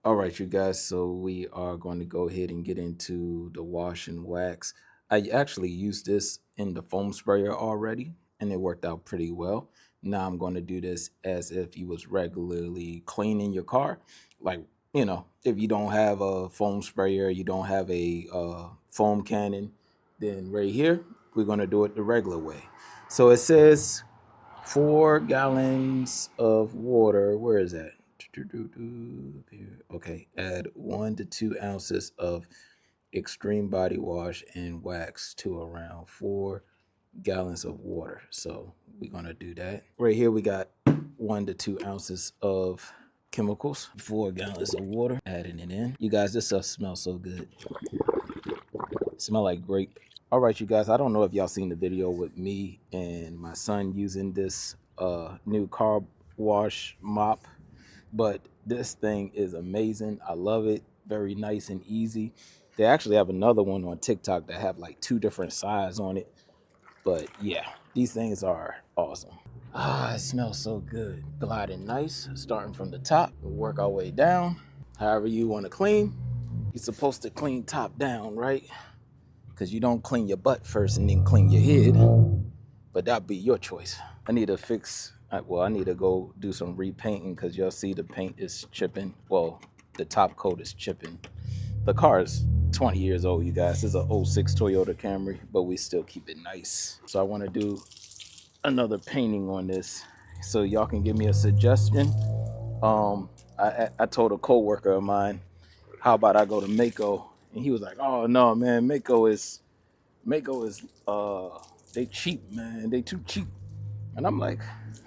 All right, you guys. So we are going to go ahead and get into the wash and wax. I actually used this in the foam sprayer already, and it worked out pretty well. Now I'm going to do this as if you was regularly cleaning your car. Like, if you don't have a foam sprayer, you don't have a foam cannon, then right here, we're going to do it the regular way. So it says 4 gallons of water. Where is that? Okay, add 1 to 2 ounces of extreme body wash and wax to around 4 gallons of water. So we're gonna do that. Right here, we got 1 to 2 ounces of chemicals, 4 gallons of water, adding it in. You guys, this stuff smells so good. Smell like grape. All right, you guys, I don't know if y'all seen the video with me and my son using this new car wash mop, but this thing is amazing. I love it. Very nice and easy. They actually have another one on TikTok that have like 2 different sides on it. But yeah, these things are awesome. Ah, it smells so good. Gliding nice, starting from the top, we'll work our way down. However you want to clean. You're supposed to clean top down, right? Because you don't clean your butt first and then clean your head. But that'd be your choice. I need to fix, I need to go do some repainting because you'll see the paint is chipping. Well, the top coat is chipping. The car is 20 years old, you guys. It's an '06 Toyota Camry, but we still keep it nice. So I want to do another painting on this so y'all can give me a suggestion. I told a coworker of mine, how about I go to Mako? And he was like, oh no, man, Mako is they cheap, man. They too cheap. And I'm like,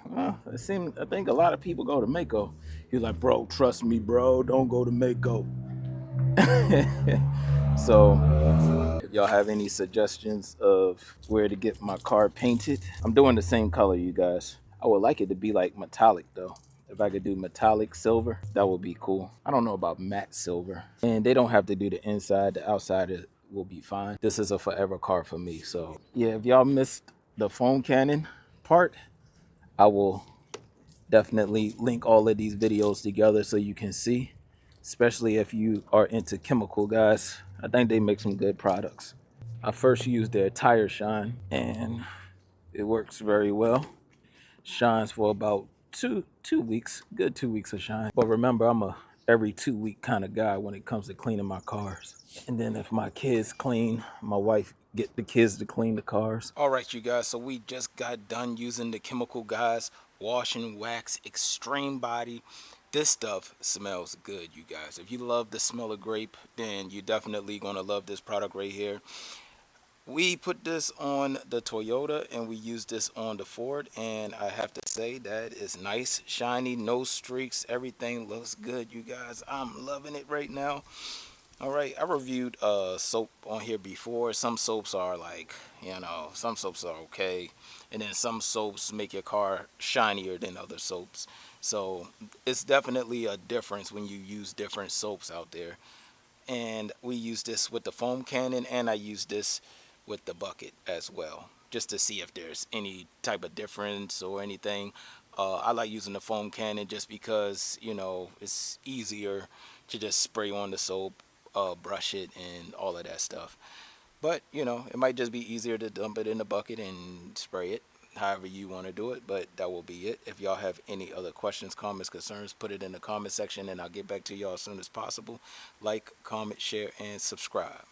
well, I think a lot of people go to Mako. He's like, bro, trust me, bro, don't go to Mako. So if y'all have any suggestions of where to get my car painted, I'm doing the same color, you guys. I would like it to be like metallic though. If I could do metallic silver, that would be cool. I don't know about matte silver. And they don't have to do the inside, the outside will be fine. This is a forever car for me. So yeah, if y'all missed the foam cannon part, I will definitely link all of these videos together so you can see, especially if you are into chemical, guys. I think they make some good products. I first used their tire shine and it works very well. Shines for about two weeks, good 2 weeks of shine. But remember, I'm a every 2 week kind of guy when it comes to cleaning my cars. And then if my kids clean, my wife get the kids to clean the cars. All right, you guys, so we just got done using the chemical, guys. Wash and wax extreme body. This stuff smells good, you guys. If you love the smell of grape, then you're definitely gonna love this product right here. We put this on the Toyota and we used this on the Ford, and I have to say that is nice, shiny, no streaks. Everything looks good, you guys. I'm loving it right now. All right, I reviewed soap on here before. Some soaps are like, some soaps are okay, and then some soaps make your car shinier than other soaps. So it's definitely a difference when you use different soaps out there. And we use this with the foam cannon, and I use this with the bucket as well, just to see if there's any type of difference or anything. I like using the foam cannon just because it's easier to just spray on the soap, brush it, and all of that stuff. But it might just be easier to dump it in the bucket and spray it. However you want to do it, but that will be it. If y'all have any other questions, comments, concerns, put it in the comment section and I'll get back to y'all as soon as possible. Like, comment, share, and subscribe.